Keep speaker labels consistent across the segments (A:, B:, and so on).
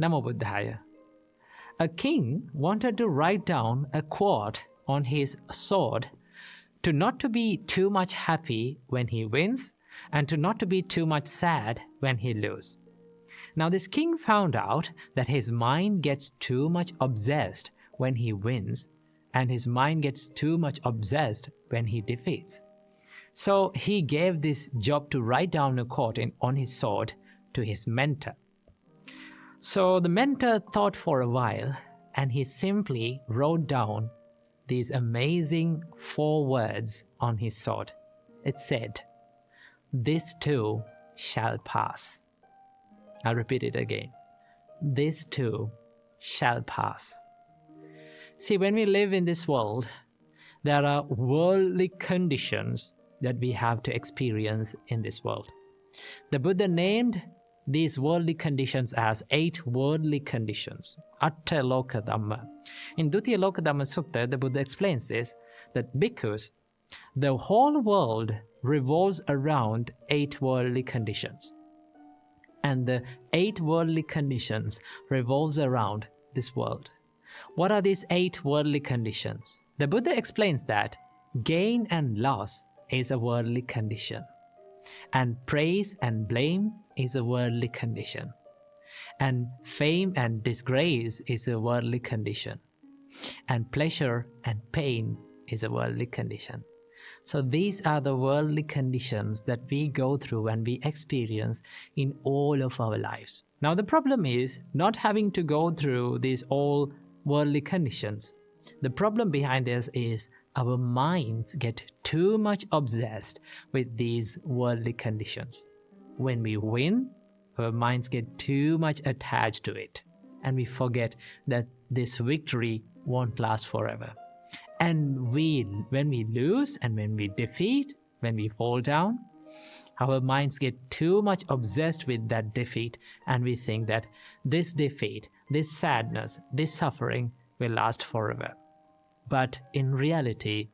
A: Namo Buddhaya. A king wanted to write down a quote on his sword to not to be too much happy when he wins and to not to be too much sad when he loses. Now this king found out that his mind gets too much obsessed when he wins and his mind gets too much obsessed when he defeats. So he gave this job to write down a quote on his sword to his mentor. So the mentor thought for a while and he simply wrote down these amazing 4 words on his sword. It said, "This too shall pass." I'll repeat it again. This too shall pass. See, when we live in this world, there are worldly conditions that we have to experience in this world. The Buddha named these worldly conditions as 8 worldly conditions, Atta Loka Dhamma. In Dutiya Loka Dhamma Sutta, the Buddha explains this, that because the whole world revolves around 8 worldly conditions. And the 8 worldly conditions revolves around this world. What are these 8 worldly conditions? The Buddha explains that gain and loss is a worldly condition, and praise and blame is a worldly condition, and fame and disgrace is a worldly condition, and pleasure and pain is a worldly condition. So these are the worldly conditions that we go through and we experience in all of our lives. Now the problem is not having to go through these all worldly conditions. The problem behind this is our minds get too much obsessed with these worldly conditions. When we win, our minds get too much attached to it, and we forget that this victory won't last forever. And when we lose and when we defeat, when we fall down, our minds get too much obsessed with that defeat, and we think that this defeat, this sadness, this suffering will last forever. But in reality,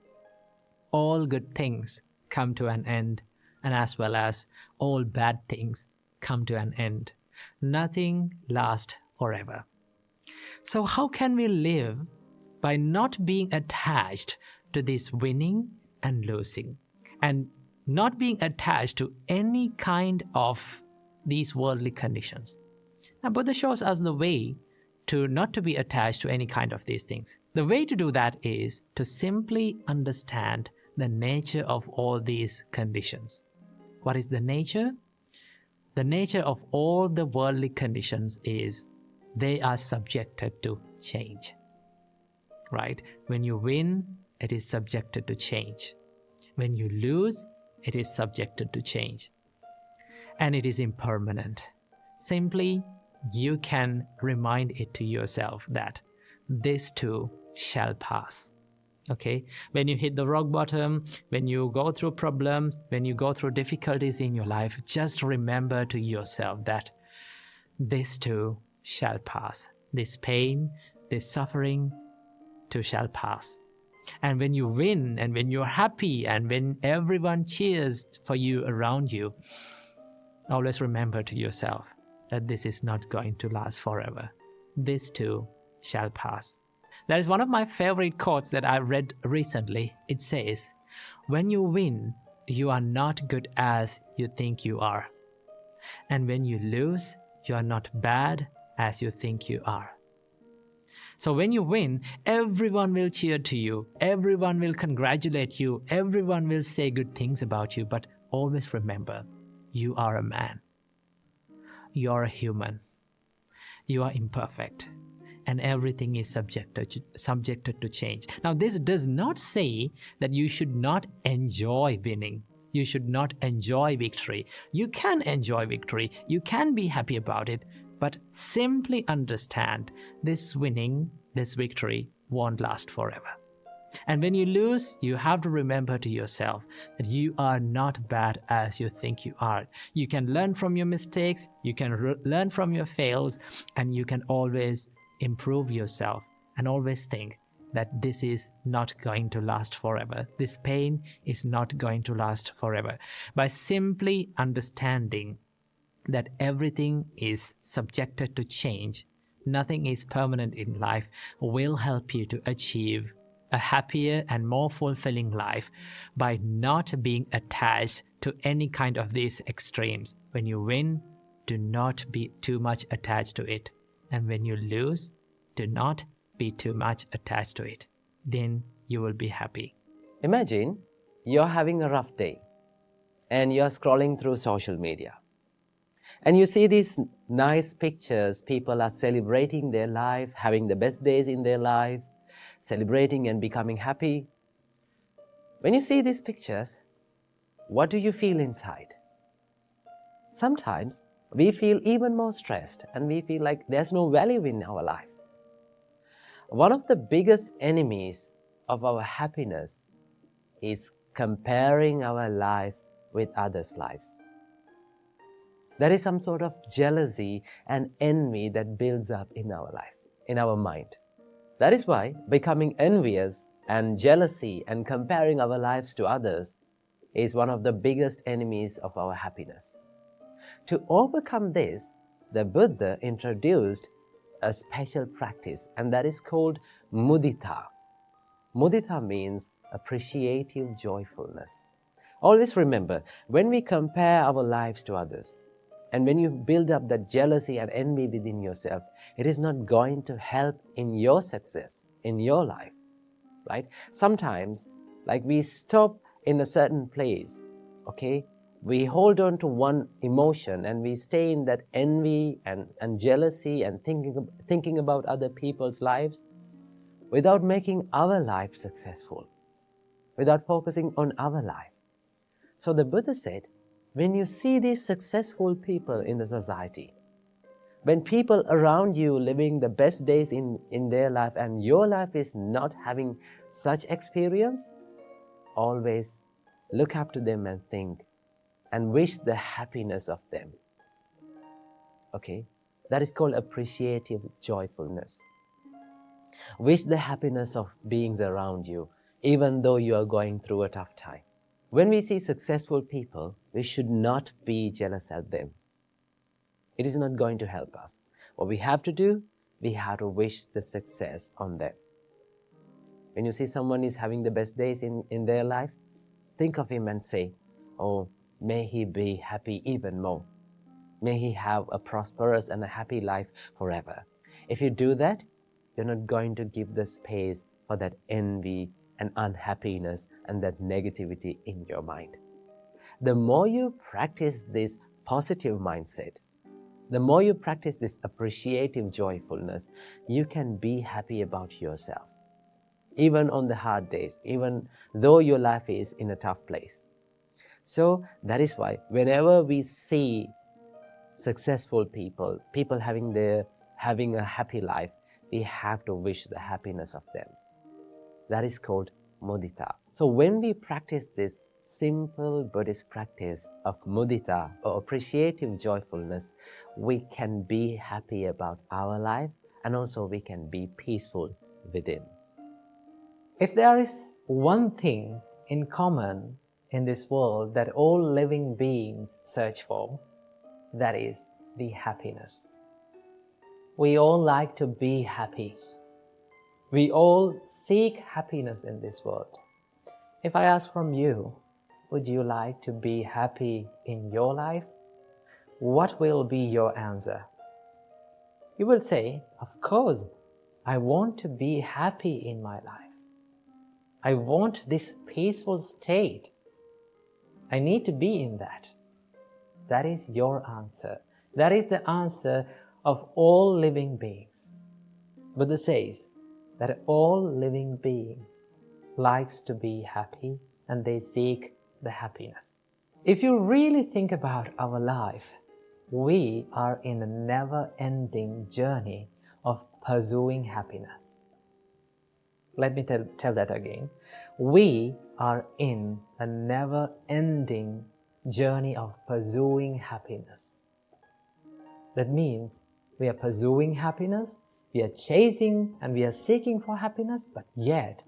A: all good things come to an end, and as well as all bad things come to an end. Nothing lasts forever. So how can we live by not being attached to this winning and losing, and not being attached to any kind of these worldly conditions? Now Buddha shows us the way to not to be attached to any kind of these things. The way to do that is to simply understand the nature of all these conditions. What is the nature? The nature of all the worldly conditions is they are subjected to change. Right? When you win, it is subjected to change. When you lose, it is subjected to change. And it is impermanent. Simply, you can remind it to yourself that this too shall pass. Okay? When you hit the rock bottom, when you go through problems, when you go through difficulties in your life, just remember to yourself that this too shall pass. This pain, this suffering too shall pass. And when you win and when you're happy and when everyone cheers for you around you, always remember to yourself that this is not going to last forever. This too shall pass. That is one of my favorite quotes that I read recently. It says, "When you win, you are not good as you think you are. And when you lose, you are not bad as you think you are." So when you win, everyone will cheer to you, everyone will congratulate you, everyone will say good things about you, but always remember, you are a man. You are a human. You are imperfect. And everything is subjected to change. Now, this does not say that you should not enjoy winning. You should not enjoy victory. You can enjoy victory. You can be happy about it. But simply understand this winning, this victory won't last forever. And when you lose, you have to remember to yourself that you are not bad as you think you are. You can learn from your mistakes, you can learn from your fails, and you can always improve yourself and always think that this is not going to last forever. This pain is not going to last forever. By simply understanding that everything is subjected to change, nothing is permanent in life, will help you to achieve a happier and more fulfilling life by not being attached to any kind of these extremes. When you win, do not be too much attached to it. And when you lose, do not be too much attached to it. Then you will be happy.
B: Imagine you're having a rough day and you're scrolling through social media. And you see these nice pictures, people are celebrating their life, having the best days in their life, celebrating and becoming happy. When you see these pictures, what do you feel inside? Sometimes we feel even more stressed and we feel like there's no value in our life. One of the biggest enemies of our happiness is comparing our life with others' lives. There is some sort of jealousy and envy that builds up in our life, in our mind. That is why becoming envious and jealousy and comparing our lives to others is one of the biggest enemies of our happiness. To overcome this, the Buddha introduced a special practice, and that is called Mudita. Mudita means appreciative joyfulness. Always remember, when we compare our lives to others, and when you build up that jealousy and envy within yourself, it is not going to help in your success, in your life, right? Sometimes, like we stop in a certain place, okay? We hold on to one emotion and we stay in that envy and jealousy and thinking about other people's lives without making our life successful, without focusing on our life. So the Buddha said, when you see these successful people in the society, when people around you living the best days in their life and your life is not having such experience, always look up to them and think and wish the happiness of them. Okay? That is called appreciative joyfulness. Wish the happiness of beings around you, even though you are going through a tough time. When we see successful people, we should not be jealous at them. It is not going to help us. What we have to do, we have to wish the success on them. When you see someone is having the best days in their life, think of him and say, oh, may he be happy even more. May he have a prosperous and a happy life forever. If you do that, you're not going to give the space for that envy and unhappiness and that negativity in your mind. The more you practice this positive mindset, the more you practice this appreciative joyfulness, you can be happy about yourself. Even on the hard days, even though your life is in a tough place. So that is why whenever we see successful people, people having a happy life, we have to wish the happiness of them. That is called Mudita. So when we practice this simple Buddhist practice of Mudita or appreciative joyfulness, we can be happy about our life and also we can be peaceful within. If there is one thing in common in this world that all living beings search for, that is the happiness. We all like to be happy. We all seek happiness in this world. If I ask from you, would you like to be happy in your life? What will be your answer? You will say, of course, I want to be happy in my life. I want this peaceful state. I need to be in that. That is your answer. That is the answer of all living beings. Buddha says that all living beings likes to be happy and they seek the happiness. If you really think about our life, we are in a never-ending journey of pursuing happiness. Let me tell that again. We are in a never-ending journey of pursuing happiness. That means we are pursuing happiness, we are chasing and we are seeking for happiness, but yet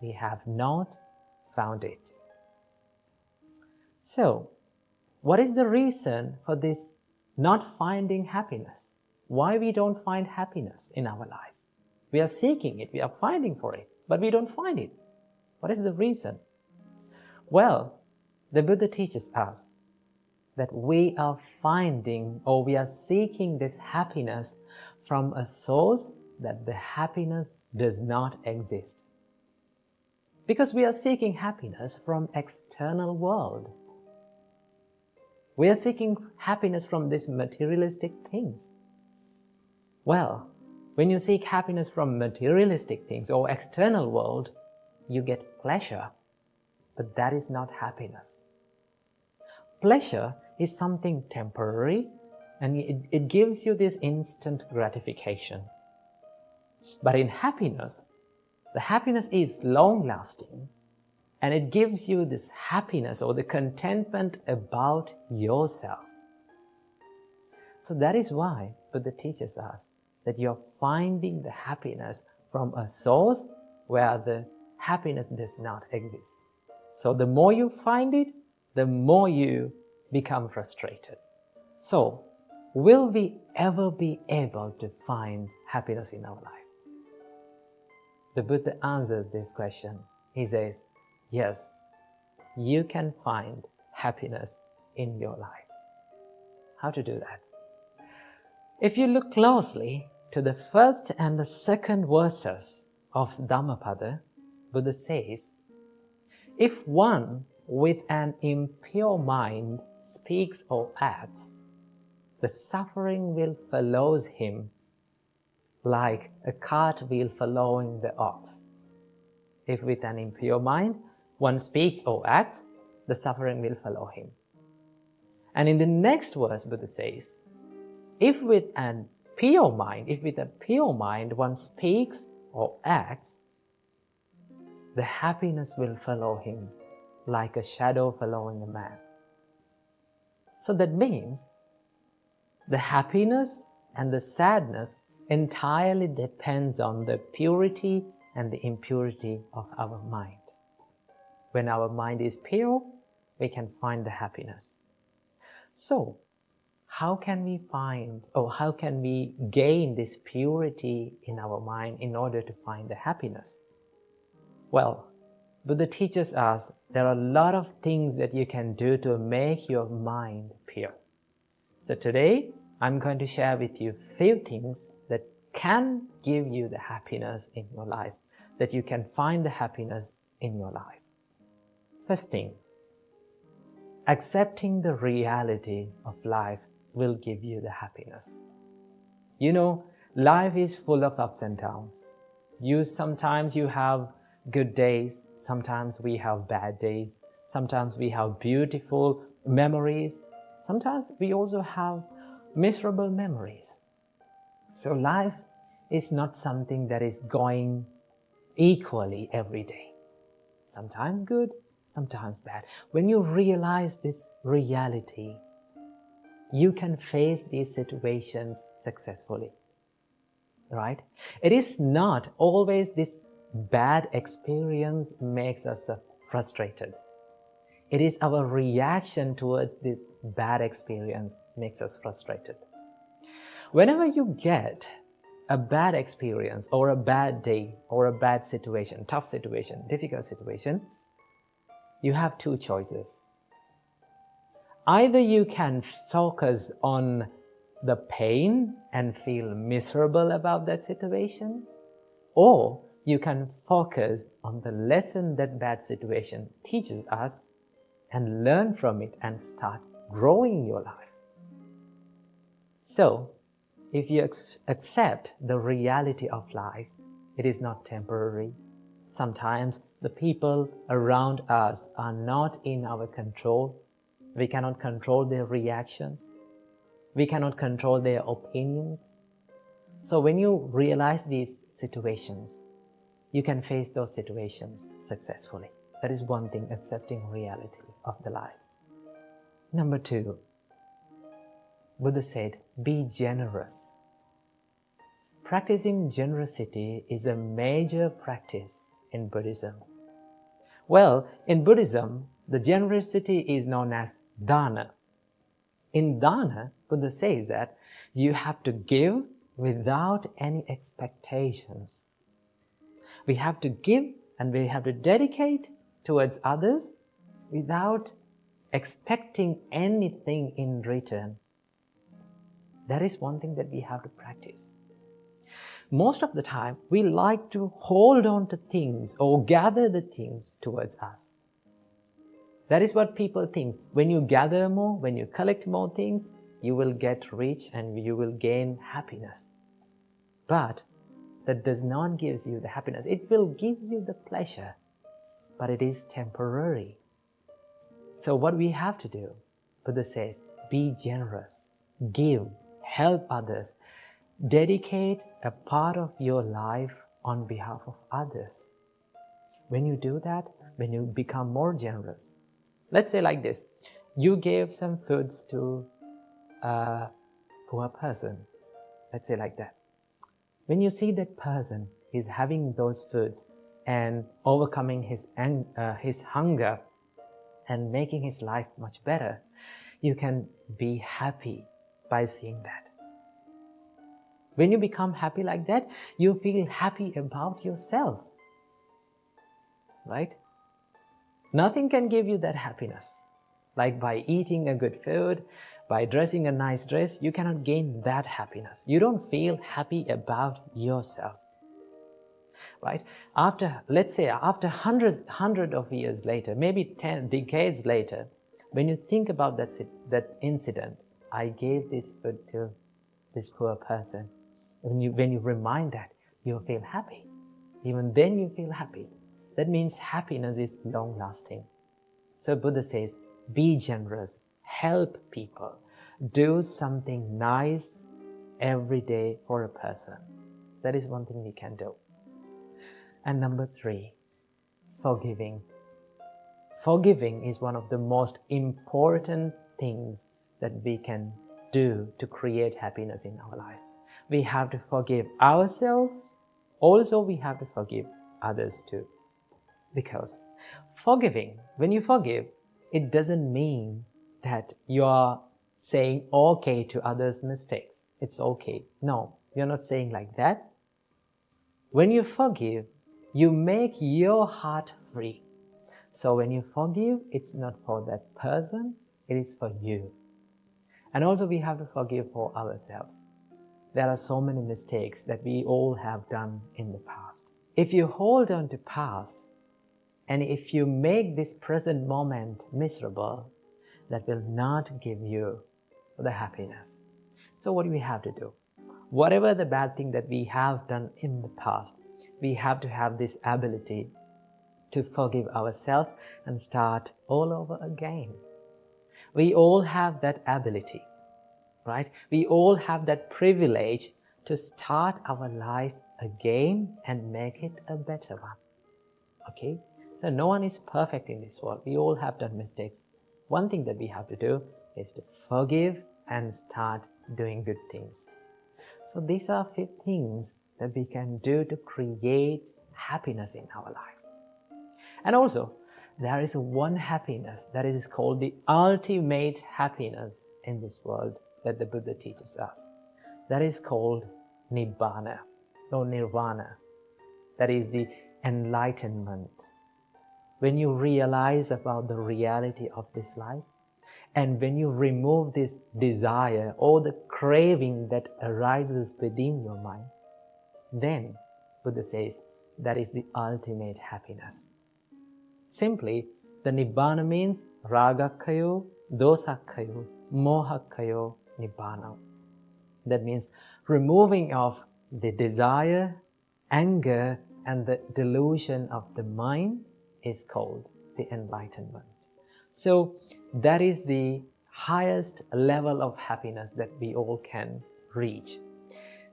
B: we have not found it. So, what is the reason for this
A: not finding happiness. Why we don't find happiness in our life? We are seeking it, we are finding for it, but we don't find it. What is the reason? Well, the Buddha teaches us that we are finding or we are seeking this happiness from a source that the happiness does not exist. Because we are seeking happiness from external world. We are seeking happiness from these materialistic things. Well, when you seek happiness from materialistic things or external world, you get pleasure, but that is not happiness. Pleasure is something temporary and it gives you this instant gratification. But in happiness, the happiness is long-lasting and it gives you this happiness or the contentment about yourself. So that is why Buddha teaches us that you're finding the happiness from a source where the happiness does not exist. So the more you find it, the more you become frustrated. So, will we ever be able to find happiness in our life? The Buddha answers this question. He says, yes, you can find happiness in your life. How to do that? If you look closely to the first and the second verses of Dhammapada, Buddha says, if one with an impure mind speaks or acts, the suffering will follow him like a cartwheel following the ox. If with an impure mind one speaks or acts, the suffering will follow him. And in the next verse, Buddha says, if with a pure mind one speaks or acts, the happiness will follow him like a shadow following a man. So that means the happiness and the sadness entirely depends on the purity and the impurity of our mind. When our mind is pure, we can find the happiness. So, how can we find or how can we gain this purity in our mind in order to find the happiness? Well, Buddha teaches us there are a lot of things that you can do to make your mind pure. So today, I'm going to share with you a few things that can give you the happiness in your life, that you can find the happiness in your life. First thing, accepting the reality of life will give you the happiness. You know, life is full of ups and downs. Sometimes you have good days, sometimes we have bad days, sometimes we have beautiful memories, sometimes we also have miserable memories. So life is not something that is going equally every day. Sometimes good, sometimes bad. When you realize this reality, you can face these situations successfully, right? It is not always this bad experience makes us frustrated. It is our reaction towards this bad experience makes us frustrated. Whenever you get a bad experience or a bad day or a bad situation, tough situation, difficult situation, you have two choices. Either you can focus on the pain and feel miserable about that situation, or you can focus on the lesson that bad situation teaches us and learn from it and start growing your life. So, if you accept the reality of life, it is not temporary. Sometimes the people around us are not in our control. We cannot control their reactions. We cannot control their opinions. So when you realize these situations, you can face those situations successfully. That is one thing, accepting reality of the life. Number two, Buddha said, be generous. Practicing generosity is a major practice in Buddhism. Well, in Buddhism, the generosity is known as dana.
B: In dana, Buddha says that you have to give without any expectations. We have to give and we have to dedicate towards others without expecting anything in return. That is one thing that we have to practice. Most of the time, we like to hold on to things or gather the things towards us. That is what people think. When you gather more, when you collect more things, you will get rich and you will gain happiness. But that does not give you the happiness. It will give you the pleasure, but it is temporary. So what we have to do, Buddha says, be generous, give, help others, dedicate a part of your life on behalf of others. When you do that, when you become more generous, let's say like this, you gave some foods to a poor person, let's say like that. When you see that person is having those foods and overcoming his hunger and making his life much better, you can be happy by seeing that. When you become happy like that, you feel happy about yourself, right? Nothing can give you that happiness. Like by eating a good food, by dressing a nice dress, you cannot gain that happiness. You don't feel happy about yourself, right? Let's say after hundred of years later, maybe 10 decades later, when you think about that incident, I gave this food to this poor person. When you remind that, you feel happy. Even then you feel happy. That means happiness is long-lasting. So Buddha says, be generous, help people, do something nice every day for a person. That is one thing we can do. And number 3, forgiving. Forgiving is one of the most important things that we can do to create happiness in our life. We have to forgive ourselves. Also, we have to forgive others too. Because forgiving, when you forgive, it doesn't mean that you are saying okay to others' mistakes. It's okay. No, you're not saying like that. When you forgive, you make your heart free. So when you forgive, it's not for that person, it is for you. And also we have to forgive for ourselves. There are so many mistakes that we all have done in the past. If you hold on to past, and if you make this present moment miserable, that will not give you the happiness. So what do we have to do? Whatever the bad thing that we have done in the past, we have to have this ability to forgive ourselves and start all over again. We all have that ability, right? We all have that privilege to start our life again and make it a better one. Okay? So no one is perfect in this world. We all have done mistakes. One thing that we have to do is to forgive and start doing good things. So these are 5 things that we can do to create happiness in our life. And also, there is one happiness that is called the ultimate happiness in this world that the Buddha teaches us. That is called Nibbana or Nirvana. That is the enlightenment. When you realize about the reality of this life, and when you remove this desire or the craving that arises within your mind, then Buddha says that is the ultimate happiness. Simply, the Nibbana means Ragakkayo, Dosakkayo, Mohakkayo, Nibbana. That means removing of the desire, anger, and the delusion of the mind is called the enlightenment. So that is the highest level of happiness that we all can reach.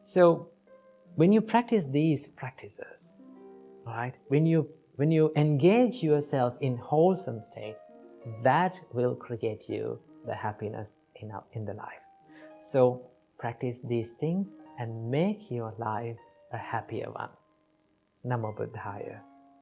B: So when you practice these practices, right, when you engage yourself in wholesome state, that will create you the happiness in the life. So practice these things and make your life a happier one. Namo Buddhaya.